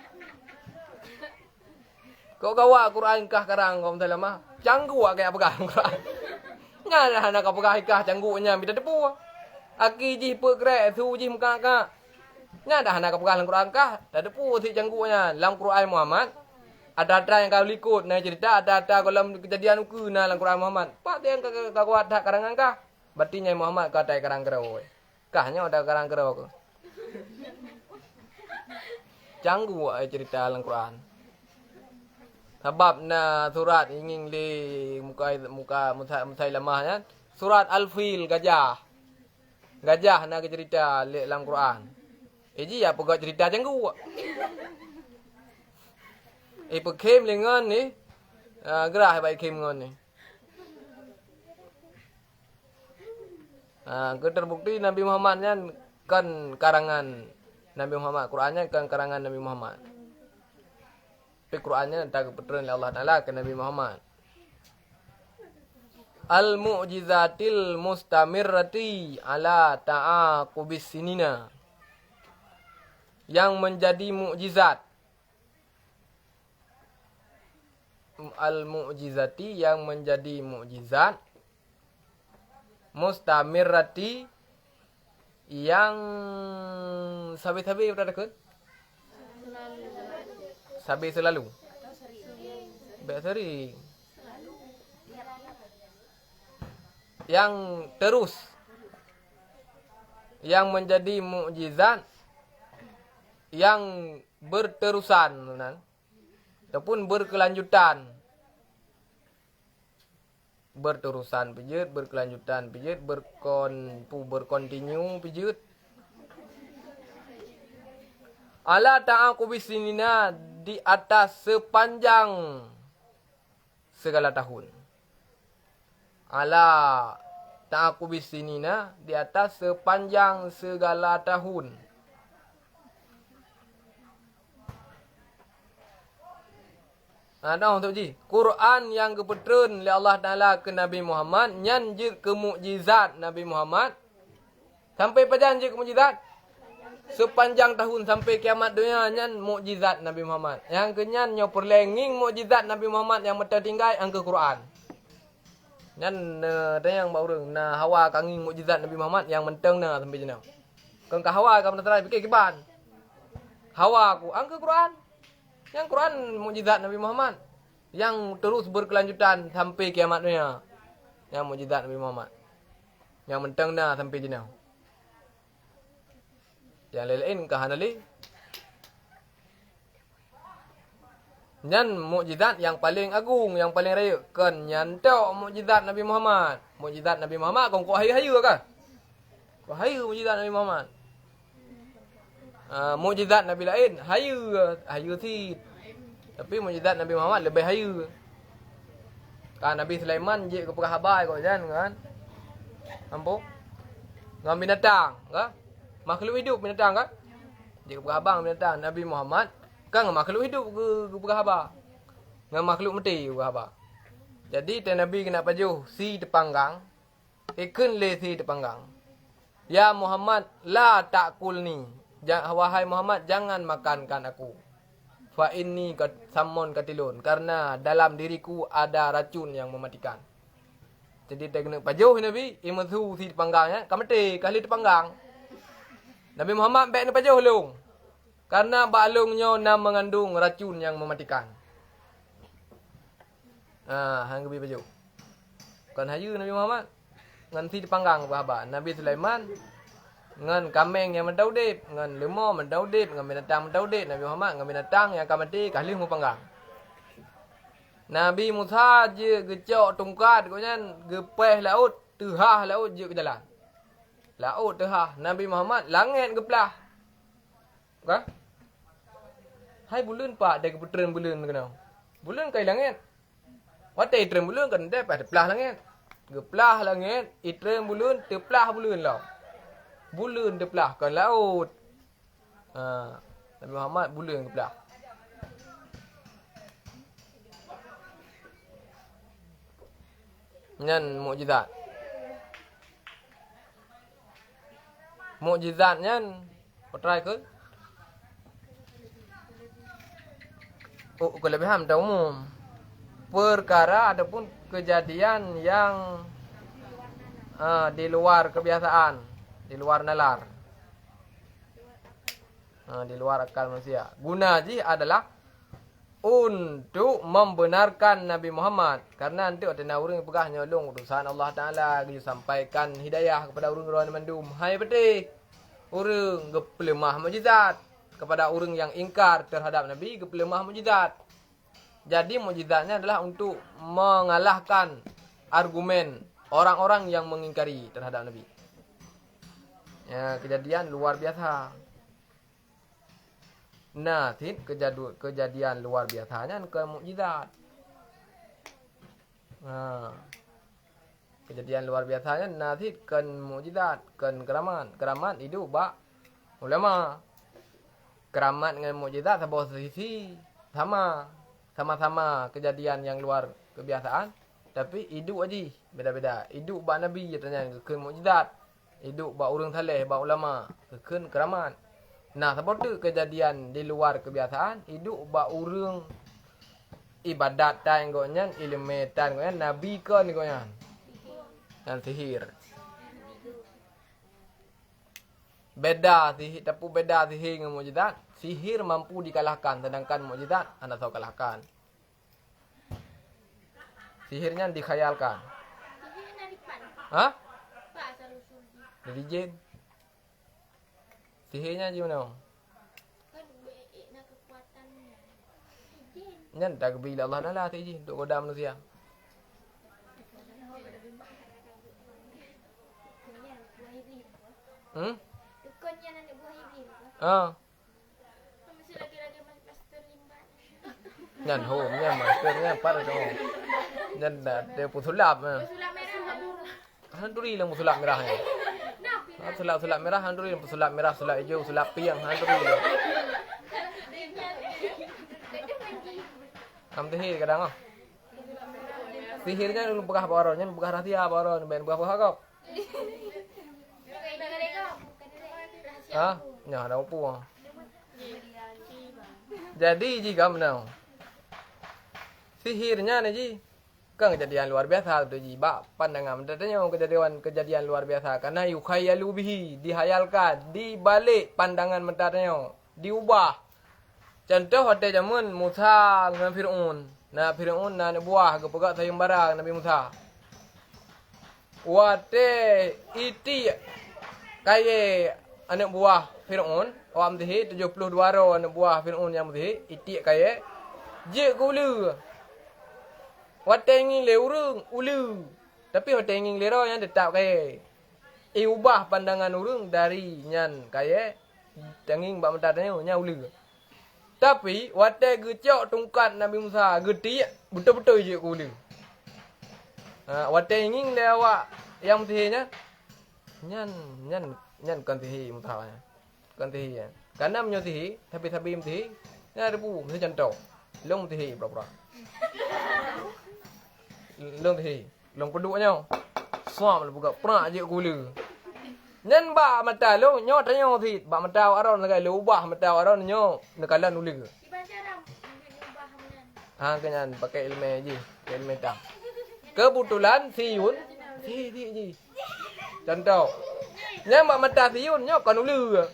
Kau gawa Quran kah karang kau mutai lamah. Canggu kayak apa kah Quran. Ngana nak apa kah ikah canggunya bida depu. Aki ji pe grek su ji muka ka. Nya dah nak apa kah Quran kah. Dah depu si canggunya dalam Quran Muhammad. Ada yang kau likut na cerita, ada dalam kejadian uku na dalam Quran Muhammad. Pak dia yang kau kuat tak karangan kah? Berarti Nyai Muhammad kau tak karang kerau. Kahnya ada karang kerau ke? Canggu cerita dalam Quran. Sebab na surat ingin li muka Musailamah ya. Surat Al-Fil gajah. Gajah na cerita dalam Quran. Ji apa kau cerita canggu? Pekem lengan ni, gerah baik kem ngon ni. Terbukti Nabi Muhammad kan karangan Nabi Muhammad. Qurannya kan karangan Nabi Muhammad. Tapi Qurannya tak kebetulan oleh Allah Taala ke Nabi Muhammad. Al-mu'jizatil mustamirrati ala ta'aqubis sinina. Yang menjadi mukjizat. Al-mu'jizati yang menjadi mukjizat, mustamirrati yang sabi-sabi berada ke? Sabi selalu. Sering. Yang terus. Yang menjadi mukjizat yang berterusan, benar? Ataupun berkelanjutan. Berterusan pijit, berkelanjutan pijit, berkontinu pijit. Ala ta'aqubis sinina di atas sepanjang segala tahun. Ala ta'aqubis sinina di atas sepanjang segala tahun. Nah, untuk ji, Quran yang kebetulan oleh Allah Taala ke Nabi Muhammad, nyan je ke mukjizat Nabi Muhammad. Sampai pajan je ke mukjizat. Sepanjang tahun sampai kiamat dunia nyan mukjizat Nabi Muhammad. Yang kenyan nyo perlenging mukjizat Nabi Muhammad yang tertinggal angka Quran. Nyan yang baru na hawa kanging mukjizat Nabi Muhammad yang menteng na sampai jenau. Kang ka hawa ka mentera fikir kiban. Hawa aku angka Quran. Yang Quran mukjizat Nabi Muhammad yang terus berkelanjutan sampai kiamat dunia. Yang mukjizat Nabi Muhammad yang mentang dah sampai jenau. Yang lain kahanali. Nyan mukjizat yang paling agung, yang paling raya kan nyantok mukjizat Nabi Muhammad. Mukjizat Nabi Muhammad kau hayu-hayu kan? Kau hayu mukjizat Nabi Muhammad. Mukjizat Nabi lain hayu si. Tapi mukjizat Nabi Muhammad lebih hayu. Kan Nabi Sulaiman je ke perhabai kau kan? Nampak? Ngam binatang, kan? Makhluk hidup binatang kan? Je ke perhabang binatang. Nabi Muhammad kan makhluk hidup ke perhabai. Ngam makhluk mati ke perhabai. Jadi Nabi kena pajuh si tepanggang. Ikun le si tepanggang. Ya Muhammad la takulni. Wahai Muhammad, jangan makankan aku. Fa inni sammon katilun. Karena dalam diriku ada racun yang mematikan. Jadi dia kena pajuh Nabi. Imathu si panggangnya. Kamati kali terpanggang. Nabi Muhammad baik ni pajuh long. Karena balungnya nam mengandung racun yang mematikan. Hang kebi pajuh. Kan hayu Nabi Muhammad. Ngan si terpanggang berhabat. Nabi Sulaiman. Ngan kameng yang mendaudip, ngan lemah mendaudip, ngan binatang mendaudip. Nabi Muhammad ngan binatang yang akan mati kali mu panggang. Nabi Musa je gecok tungkat ko nyan gepeh laut, tehah laut je ke jalan. Laut tehah. Nabi Muhammad langit geplah. Ka? Hai bulan pak dak putren bulan kenau. Bulan kai langit. Watai tren bulan kan dak pada pelah langit. Geplah langit, itren bulan, teplah bulan lah. Bulan terbelah ke laut. Nabi Muhammad bulan terbelah. Nyan mukjizat. Mukjizat nyan potrai ke? Kelebihan dah umum. Perkara ataupun kejadian yang di luar kebiasaan. Di luar nalar. Di luar akal manusia. Guna ji adalah untuk membenarkan Nabi Muhammad. Karena nanti ada orang pegah nyolong urusan Allah Ta'ala. Dia sampaikan hidayah kepada orang-orang mandum. Hai peti. Orang gepelemah mujizat. Kepada orang yang ingkar terhadap Nabi, gepelemah mujizat. Jadi mujizatnya adalah untuk mengalahkan argumen orang-orang yang mengingkari terhadap Nabi. Ya, kejadian luar biasa. Nah, kejadian luar biasanya ke mukjizat. Nah, kejadian luar biasanya nanti kan mukjizat, kan keramat itu bak ulama. Keramat dengan mukjizat sebuah sisi sama-sama kejadian yang luar kebiasaan, tapi hidup aja beda-beda. Hidup bak Nabi katanya ke mukjizat. Hidup bak orang saleh, bak ulama, ke keramat. Nah, seperti kejadian di luar kebiasaan, hidup bak urang ibadat tan gonya, ilmu tan gonya, nabi kan gonya. Dan sihir. Beda sihir, tapi beda sihir dengan mukjizat. Sihir mampu dikalahkan, sedangkan mukjizat anda tahu kalahkan. Sihirnya dikhayalkan. Hah? Dari jin. Sihirnya gimana? Nyan tak bila Allah Taala tiji untuk goda manusia. Dukunnya nanti buah iblis. Masih lagi master limbat. Nyan masternya par dong. Nyan dia pusulap. Sulap merah. Handuri lang pusulap merahnya. Sulap merah handuri, sulap merah, sulap hijau, sulap piang handuri. Am sihir kadang sihirnya lu begah baronnya, begah rahasia baron, ben begah kok. Nya ada opo. Jadi jika menang. Sihirnya nih ji. Kan kejadian luar biasa tu ji. Bak pandangan mendatanya kejadian luar biasa karena yukhayalu bihi, dihayalkan, dibalik pandangan mendatanya, diubah. Contoh pada zaman Musa dengan Fir'aun. Nah, Fir'aun nak buah ke pegak sayembara Nabi Musa. Wate iti kaya anak buah Fir'aun, orang mesti 72 orang anak buah Fir'aun yang mesti iti kaya je gula. Wate ingin le urang ulu. Tapi wate ingin le yang tetap kaya. Ubah pandangan urang dari nyan kaya tenging bak mentatanya nya ulu. Tapi wate gecok tungkat Nabi Musa gede betul-betul je gula. Wate ingin le awak yang mestinya nyan kan tihi mutawanya. Kan tihi ya. Karena menyutihi tapi mesti nya rebu mesti contoh. Long tihi berapa? Long tihi, long peduknya. Suam buka pernah je gula. Nyan ba mata lo nyo tanyo thi ba mata aron lagai lo ubah mata aron nyo nakalan uli ke. Kanyan pakai ilmu je, ilmu tak. Kebetulan siun si ji. Contoh. Nyan ba mata siun nyo kan uli ke.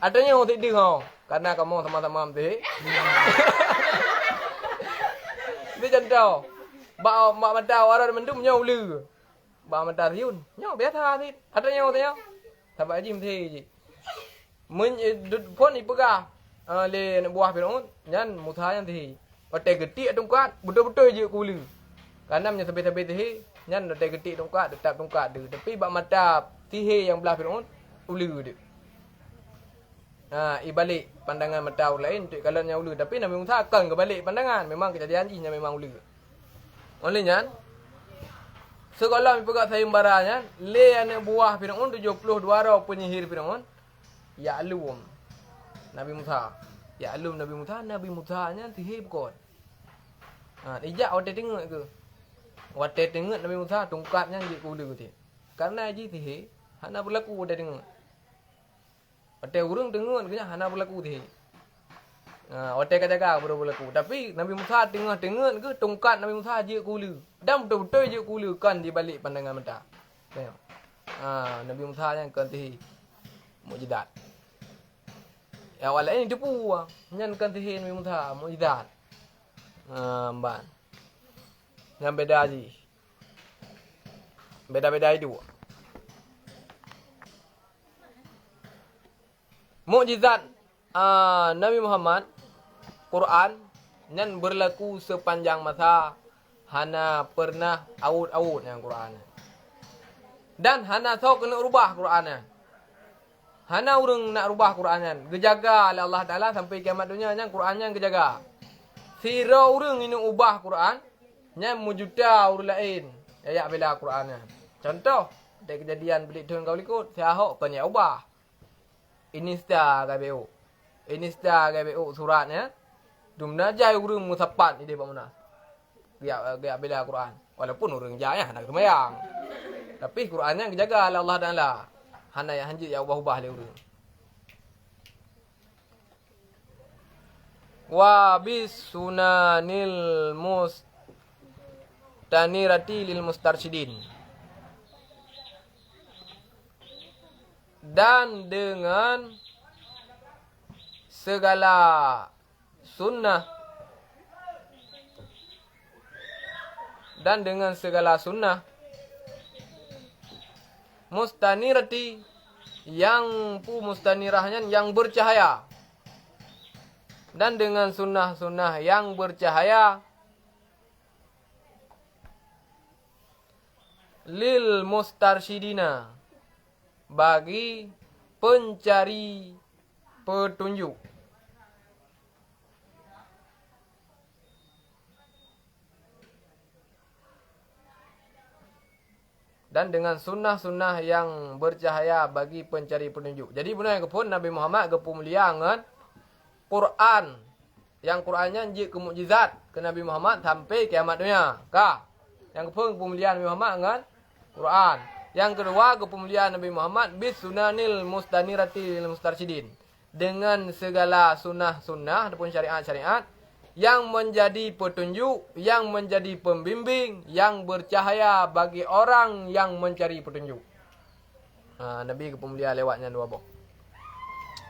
Adanya thi di ho karena kamu sama-sama thi. Ini contoh. Ba mata aron mendum nyo uli. Ba mata siun nyo biasa thi. Adanya thi nyo. Sampai jim thi ji. Mun pun ipegah le buah Fir'aun nyan Musa yang thi. Ote geti tungkat betul-betul je kuli. Karena nya sampai thi nyan ote geti tungkat tetap tungkat dia. Tapi bak mata sihir yang belah Fir'aun uli dia. Ibalik pandangan mata lain untuk kalau nya uli tapi Nabi Musa akan kebalik pandangan. Memang kejadian ji nya memang uli. Oleh nyan sekolah pegak sayembaranya le anak buah Fir'aun 72 orang penyihir Fir'aun ya'lum Nabi Musa. Ya'lum Nabi Musa nya sihir bukan. Ijak wate tengok ke. Wate tengok Nabi Musa tungkatnya je kula tu. Karena ji sihir hana berlaku wate tengok. Wate urang tengok ke hana berlaku sihir. Wate kata berlaku. Tapi Nabi Musa tengok ke tungkat Nabi Musa je kula. Dan betul-betul je kula kan di balik pandangan mata. Tengok. Nabi Musa yang kan sihir mukjizat. Ya wala ini tipu. Nyan kan sihir Nabi Musa mukjizat. Ban. Yang beda aja. Beda-beda itu. Mukjizat Nabi Muhammad Quran yang berlaku sepanjang masa hana pernah awut-awut yang Quran. Dan hana tahu kena rubah Quran. Hana orang nak rubah Quran. Gejaga oleh Allah Taala sampai kiamat dunia yang Quran yang gejaga. Sira orang ini ubah Quran yang mujuda orang lain. Ayat bela Quran. Contoh, ada kejadian belik tuan kau ikut, saya hok banyak ubah. Ini star KBO. Ini star KBO suratnya. Dumna jai urang musapat ide Pak Munas. Dia bela Quran. Walaupun urang jaya nak sembahyang. Tapi Qurannya dijaga oleh Allah Taala. Hana yang hanjit ya ubah-ubah le urang. Wa bis sunanil mustanirati lil mustarsyidin. Dan dengan segala sunnah mustanirati yang mustanirahnya yang bercahaya, dan dengan sunnah-sunnah yang bercahaya lil mustarsyidina bagi pencari petunjuk. Dan dengan sunnah-sunnah yang bercahaya bagi pencari petunjuk. Jadi benar yang kepun Nabi Muhammad kepu mulia dengan Quran. Yang Qurannya jik ke mukjizat ke Nabi Muhammad sampai kiamat dunia. Kah? Yang kepun kemuliaan Nabi Muhammad dengan Quran. Yang kedua, kepemuliaan Nabi Muhammad bis sunanil mustanirati lil mustarsyidin. Dengan segala sunnah-sunnah ataupun syariat-syariat yang menjadi petunjuk, yang menjadi pembimbing, yang bercahaya bagi orang yang mencari petunjuk. Nabi kepemuliaan lewatnya dua bok.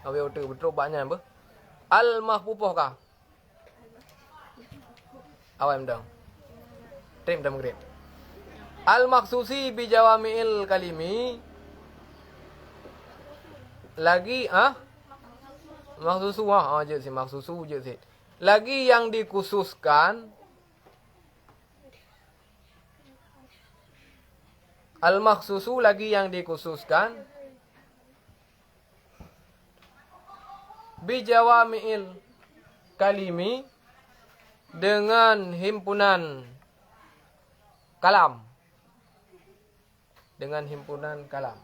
Awe betul banyak apa? Al-mahfupoh kah? Awam dong. Trim dan grade. Al-maksusi bijawami'il kalimi. Lagi maksusu je si maksusu je si. Lagi yang dikhususkan. Al-maksusu lagi yang dikhususkan. Bijawami'il kalimi dengan himpunan kalam. Dengan himpunan kalam.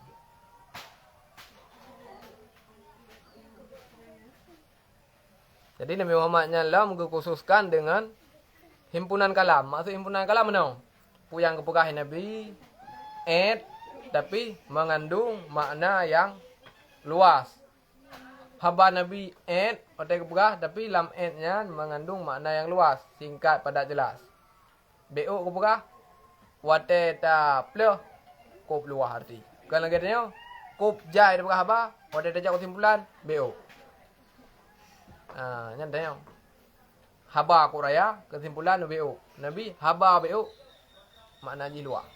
Jadi Nabi Muhammad nyala mengkhususkan dengan himpunan kalam. Maksud himpunan kalam mana? Yang kepegah Nabi tapi mengandung makna yang luas. Haba Nabi otak kepegah tapi lam nya mengandung makna yang luas, singkat padat jelas. BO kepegah wate ta pleh kop luah arti. Kalau katanya kop jai dapur haba, pada dajak kesimpulan BO. Nyantanya. Haba kop raya kesimpulan BO. Nabi haba BO makna ji luar.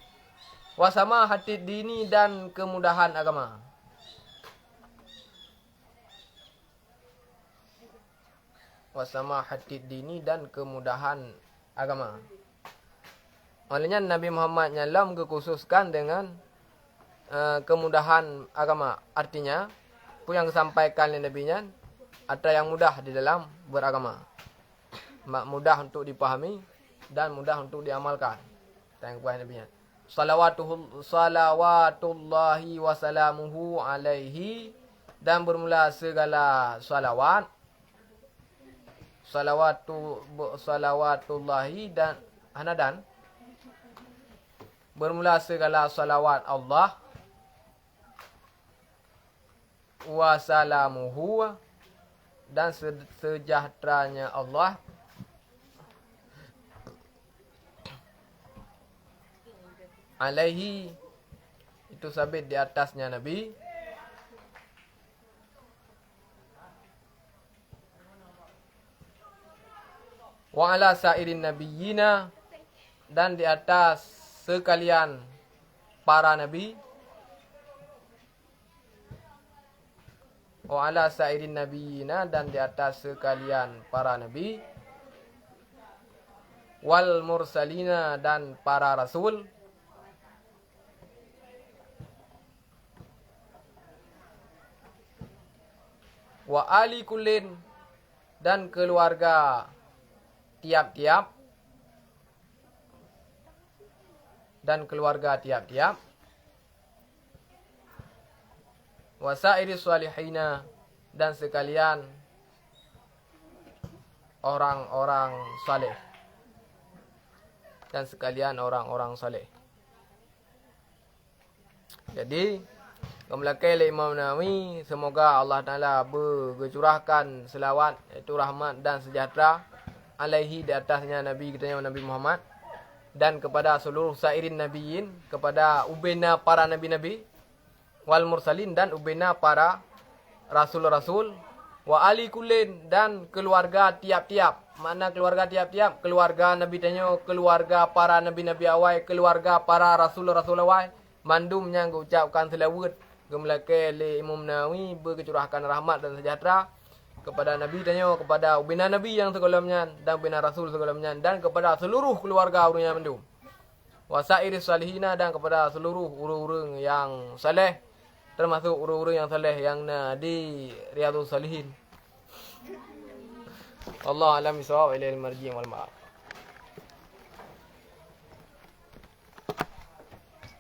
Wasama hati dini dan kemudahan agama. Wasama hati dini dan kemudahan agama. Olehnya Nabi Muhammad nyalam kekhususkan dengan kemudahan agama. Artinya, apa yang disampaikan oleh Nabi-Nya, ada yang mudah di dalam beragama. Mudah untuk dipahami dan mudah untuk diamalkan. Yang kepada Nabi-Nya. Salawatullahi wasalamuhu alaihi. Dan bermula segala salawat. Salawatullahi dan hanadan. Bermula segala salawat Allah wasalamuhu dan sejahteranya Allah alaihi itu sabit di atasnya Nabi Wa ala sairin nabiyina, dan di atas sekalian para nabi. Wa ala sairin nabiyina, dan di atas sekalian para nabi. Wal mursalina, dan para rasul. Wa ali kullin, dan keluarga tiap-tiap. Dan keluarga tiap-tiap. Wa sairis salihina, dan sekalian orang-orang saleh. Dan sekalian orang-orang saleh. Jadi, kemelakai oleh Imam Nawawi, semoga Allah Ta'ala bercurahkan selawat, iaitu rahmat dan sejahtera alaihi, di atasnya Nabi kita yang Nabi Muhammad, dan kepada seluruh sairin nabiyin, kepada ubena para nabi-nabi, wal mursalin, dan ubena para rasul-rasul, wa ali kullin, dan keluarga tiap-tiap. Mana keluarga tiap-tiap? Keluarga Nabi tanya, keluarga para nabi-nabi awal, keluarga para rasul-rasul awal. Mandum yang ucapkan selawat gemelakai oleh Imam Nawawi, berkecurahkan rahmat dan sejahtera kepada Nabi tanya, kepada ubina Nabi yang sebelumnya, dan ubina Rasul sebelumnya, dan kepada seluruh keluarga orang yang mandum. Wa sairis salihina, dan kepada seluruh orang-orang yang saleh, termasuk orang-orang yang saleh yang di Riyadhus Salihin. Allah alam bisawab, ilal marji' wal ma'ab.